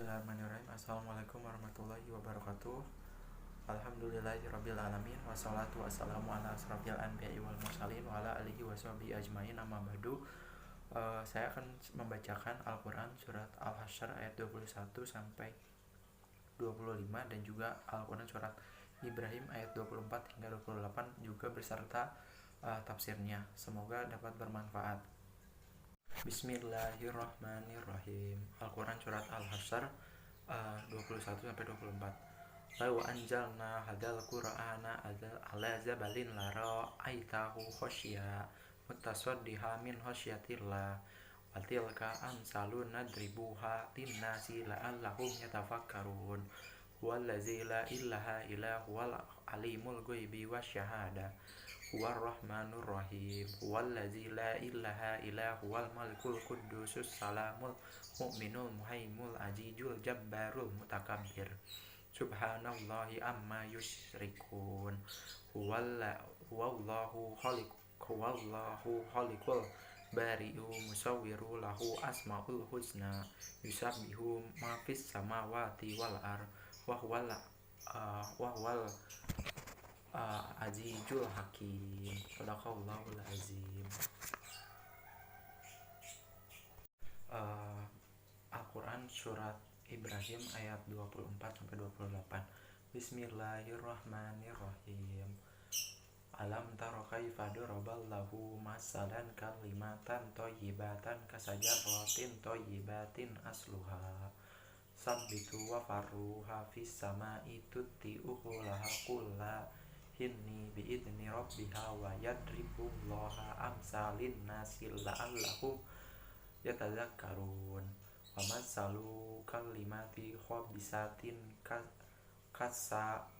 Bismillahirrahmanirrahim. Assalamualaikum warahmatullahi wabarakatuh. Alhamdulillahirabbil alamin wassalatu wassalamu ala asrofil anbiya'i wal mursalin wa ala alihi washabihi ajmain. Amma ba'du. Saya akan membacakan Al-Qur'an surat Al-Hasyr ayat 21 sampai 25 dan juga Al-Qur'an surat Ibrahim ayat 24 hingga 28 juga beserta tafsirnya. Semoga dapat bermanfaat. Bismillahirrahmanirrahim. Al-Quran surat Al-Hasyr 21 sampai 24. Law anjalna hadzal qur'ana ala zabalin la ra'aitahu khasya mutasaddiha min khasyatillah wa tilka amsalun nadribuha linnasi la'allahum yatafakkarun. Huwallazi la ilaha illa huwal alimul ghaibi wasyahada huwar rahmanur rahim. Huwallazi la ilaha illa huwal malikul quddusus salamul mu'minul muhaimul azizul jabbarul mutakabbir. Subhanallahi amma yusyrikun. Huwallahu khaliqul bari'u musawwiru lahu asmaul husna yusabbihu ma fis samawati wal ar wa huwal azizul hakim. Shadaqallahul azim. Al-Quran surat Ibrahim ayat 24 sampai 28. Bismillahirrahmanirrahim. Alam taro kaifa daraballahu masalan kalimatan thayyibatan kasajaratin thayyibatin asluha sabbitu wa farruha fis sama'i tutti'uhu laha kulla hinni bi'idni rabbiha wa yadribullaha amsalin nasi la'allahum yatadzakkarun. Wa masalu kalimati khabisatin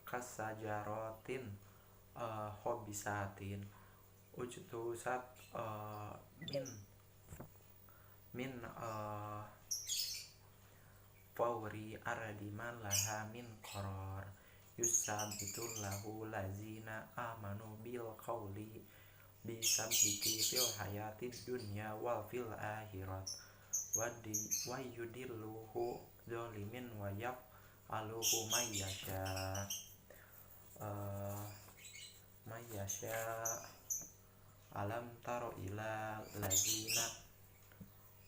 kasajaratin khabisatin ujtusat min fawri ardiman laha min qarar yusabbitu lahu lazina amanu bil qawli bisabbiti fil hayatid dunya wal fil akhirat wa yudilluhu zalimin wa yaf'aluhu mayyasha. Alam taro ila lazina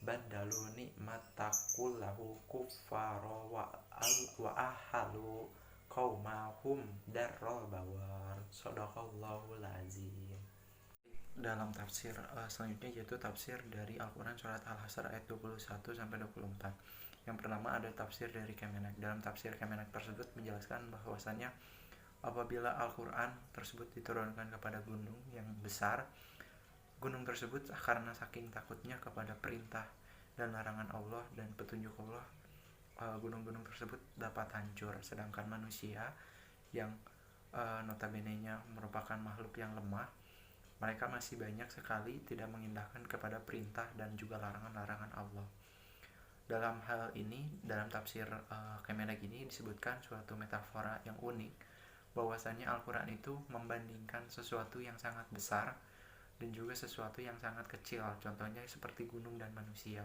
badalu ni'matakullahu kuffara wa ahalu qaumahum darral bawar. Shadaqallahul azim. Dalam tafsir selanjutnya yaitu tafsir dari Al-Quran surat Al-Hasyr ayat 21 sampai 24. Yang pertama ada tafsir dari Kemenak. Dalam tafsir Kemenak tersebut menjelaskan bahwasannya apabila Al-Quran tersebut diturunkan kepada gunung yang besar, gunung tersebut karena saking takutnya kepada perintah dan larangan Allah dan petunjuk Allah, gunung-gunung tersebut dapat hancur. Sedangkan manusia yang notabene-nya merupakan makhluk yang lemah, mereka masih banyak sekali tidak mengindahkan kepada perintah dan juga larangan-larangan Allah. Dalam hal ini, dalam tafsir Kemenak ini disebutkan suatu metafora yang unik, bahwasannya Al-Quran itu membandingkan sesuatu yang sangat besar dan juga sesuatu yang sangat kecil, contohnya seperti gunung dan manusia.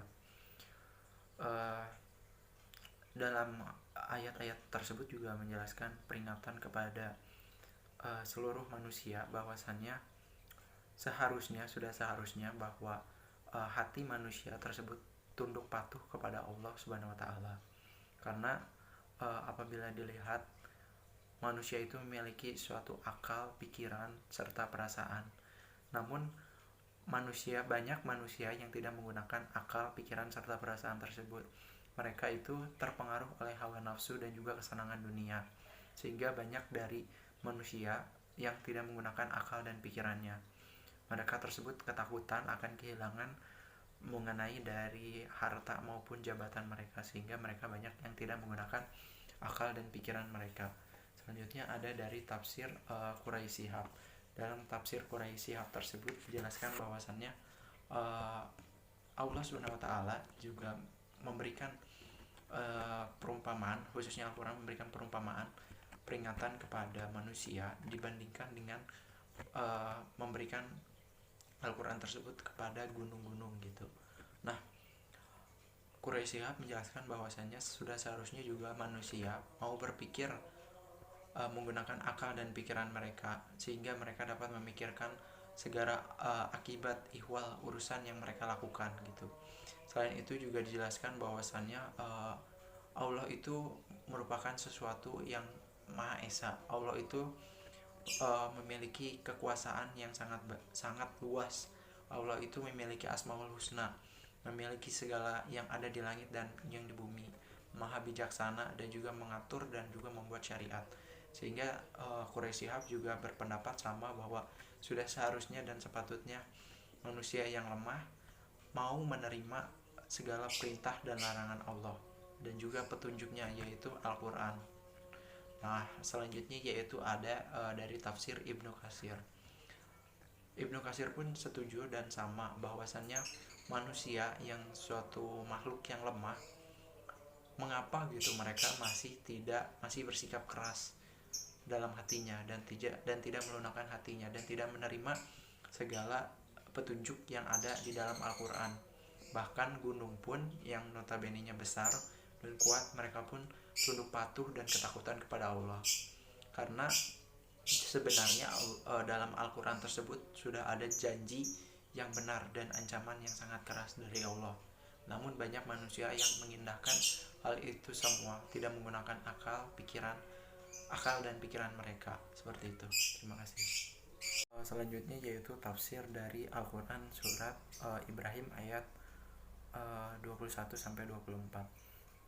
Dalam ayat-ayat tersebut juga menjelaskan peringatan kepada seluruh manusia bahwasannya sudah seharusnya bahwa hati manusia tersebut tunduk patuh kepada Allah Subhanahu wa taala. Karena apabila dilihat manusia itu memiliki suatu akal, pikiran serta perasaan. Namun banyak manusia yang tidak menggunakan akal, pikiran serta perasaan tersebut. Mereka itu terpengaruh oleh hawa nafsu dan juga kesenangan dunia. Sehingga banyak dari manusia yang tidak menggunakan akal dan pikirannya. Mereka tersebut ketakutan akan kehilangan mengenai dari harta maupun jabatan mereka, sehingga mereka banyak yang tidak menggunakan akal dan pikiran mereka. Selanjutnya ada dari tafsir Quraisy Shihab. Dalam tafsir Quraisy Shihab tersebut dijelaskan bahwasannya Allah Subhanahu wa taala juga memberikan perumpamaan, khususnya Al-Quran memberikan perumpamaan peringatan kepada manusia dibandingkan dengan memberikan Al-Quran tersebut kepada gunung-gunung gitu. Nah, Quraisy Shihab menjelaskan bahwasannya sudah seharusnya juga manusia mau berpikir menggunakan akal dan pikiran mereka, sehingga mereka dapat memikirkan segala akibat ihwal urusan yang mereka lakukan gitu. Selain itu juga dijelaskan bahwasannya Allah itu merupakan sesuatu yang Maha Esa. Allah itu memiliki kekuasaan yang sangat luas. Allah itu memiliki Asmaul Husna, memiliki segala yang ada di langit dan yang di bumi, Maha bijaksana dan juga mengatur dan juga membuat syariat. Sehingga Quraisy Shihab juga berpendapat sama bahwa sudah seharusnya dan sepatutnya manusia yang lemah mau menerima segala perintah dan larangan Allah dan juga petunjuknya, yaitu Al-Quran. Nah, selanjutnya yaitu ada dari tafsir Ibnu Katsir. Ibnu Katsir pun setuju dan sama bahwasannya manusia yang suatu makhluk yang lemah, mengapa gitu mereka masih bersikap keras dalam hatinya dan tidak melunakkan hatinya dan tidak menerima segala petunjuk yang ada di dalam Al-Quran. Bahkan gunung pun yang notabene-nya besar dan kuat, mereka pun tunduk patuh dan ketakutan kepada Allah. Karena sebenarnya dalam Al-Quran tersebut sudah ada janji yang benar dan ancaman yang sangat keras dari Allah. Namun banyak manusia yang mengindahkan hal itu semua, tidak menggunakan akal dan pikiran mereka. Seperti itu. Terima kasih. Selanjutnya yaitu tafsir dari Al-Quran surat Ibrahim ayat 21 sampai 24.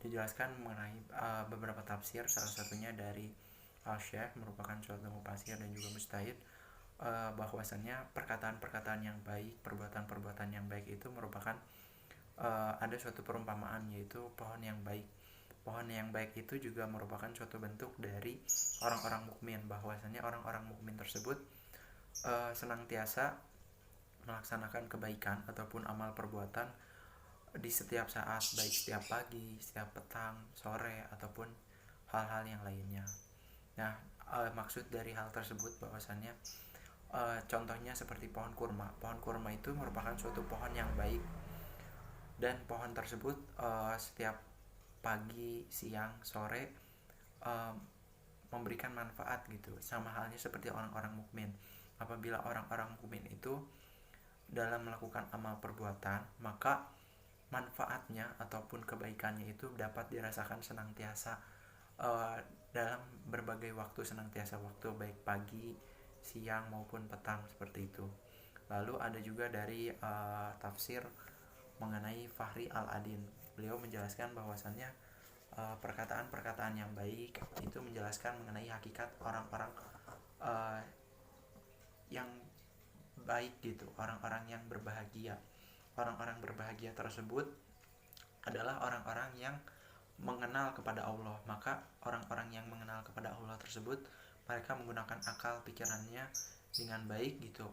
Dijelaskan mengenai beberapa tafsir, salah satunya dari Al-Syekh, merupakan suatu mufasir dan juga mujtahid, bahwasannya perkataan-perkataan yang baik, perbuatan-perbuatan yang baik itu merupakan ada suatu perumpamaan, yaitu pohon yang baik. Pohon yang baik itu juga merupakan suatu bentuk dari orang-orang mukmin, bahwasannya orang-orang mukmin tersebut senantiasa melaksanakan kebaikan ataupun amal perbuatan di setiap saat, baik setiap pagi, setiap petang, sore, ataupun hal-hal yang lainnya. Nah, maksud dari hal tersebut bahwasannya contohnya seperti pohon kurma. Pohon kurma itu merupakan suatu pohon yang baik, dan pohon tersebut setiap pagi, siang, sore memberikan manfaat gitu. Sama halnya seperti orang-orang mukmin. Apabila orang-orang mukmin itu dalam melakukan amal perbuatan, maka manfaatnya ataupun kebaikannya itu dapat dirasakan senantiasa dalam berbagai waktu, senantiasa waktu, baik pagi, siang maupun petang, seperti itu. Lalu ada juga dari tafsir mengenai Fahri Al-Adin. Beliau menjelaskan bahwasannya perkataan-perkataan yang baik itu menjelaskan mengenai hakikat orang-orang yang baik gitu, orang-orang yang berbahagia. Orang-orang berbahagia tersebut adalah orang-orang yang mengenal kepada Allah. Maka orang-orang yang mengenal kepada Allah tersebut, mereka menggunakan akal pikirannya dengan baik gitu.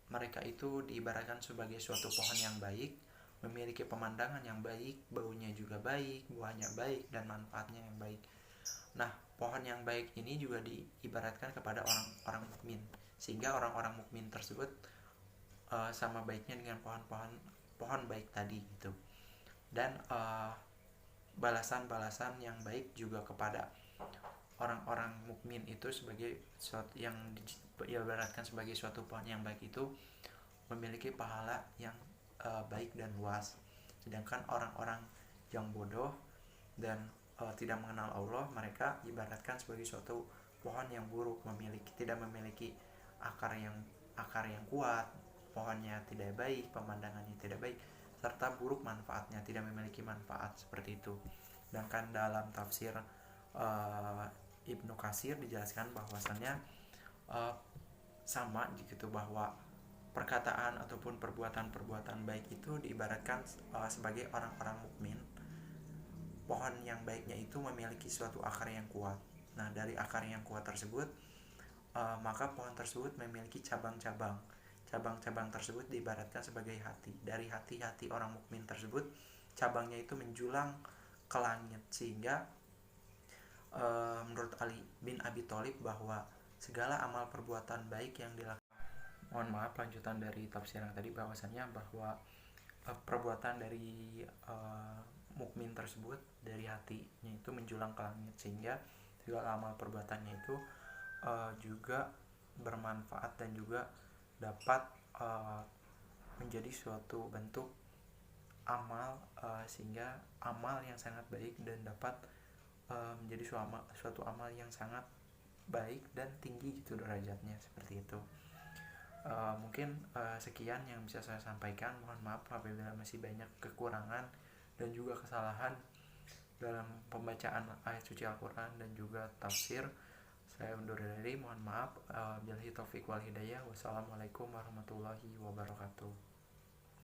Mereka itu diibaratkan sebagai suatu pohon yang baik, memiliki pemandangan yang baik, baunya juga baik, buahnya baik, dan manfaatnya yang baik. Nah, pohon yang baik ini juga diibaratkan kepada orang-orang mukmin, sehingga orang-orang mukmin tersebut sama baiknya dengan pohon baik tadi gitu. Dan balasan-balasan yang baik juga kepada orang-orang mukmin itu sebagai suatu yang diibaratkan sebagai suatu pohon yang baik itu memiliki pahala yang baik dan luas. Sedangkan orang-orang yang bodoh dan tidak mengenal Allah, mereka ibaratkan sebagai suatu pohon yang buruk, tidak memiliki akar yang kuat, pohonnya tidak baik, pemandangannya tidak baik, serta buruk manfaatnya, tidak memiliki manfaat, seperti itu. Sedangkan dalam tafsir Ibnu Katsir dijelaskan bahwasannya sama gitu, bahwa perkataan ataupun perbuatan-perbuatan baik itu diibaratkan sebagai orang-orang mukmin. Pohon yang baiknya itu memiliki suatu akar yang kuat. Nah, dari akar yang kuat tersebut maka pohon tersebut memiliki cabang-cabang. Cabang-cabang tersebut diibaratkan sebagai hati. Dari hati-hati orang mukmin tersebut, cabangnya itu menjulang ke langit, sehingga menurut Ali bin Abi Thalib bahwa segala amal perbuatan baik yang dilakukan, mohon maaf lanjutan dari tafsir yang tadi, bahwasannya bahwa perbuatan dari mukmin tersebut dari hatinya itu menjulang ke langit, sehingga segala amal perbuatannya itu juga bermanfaat dan juga dapat menjadi suatu bentuk amal, sehingga amal yang sangat baik dan dapat menjadi suatu amal yang sangat baik dan tinggi gitu derajatnya, seperti itu. Mungkin sekian yang bisa saya sampaikan. Mohon maaf apabila masih banyak kekurangan dan juga kesalahan dalam pembacaan ayat suci Al-Quran dan juga tafsir. Saya undur diri, mohon maaf. Billahi taufik wal hidayah. Wassalamualaikum warahmatullahi wabarakatuh.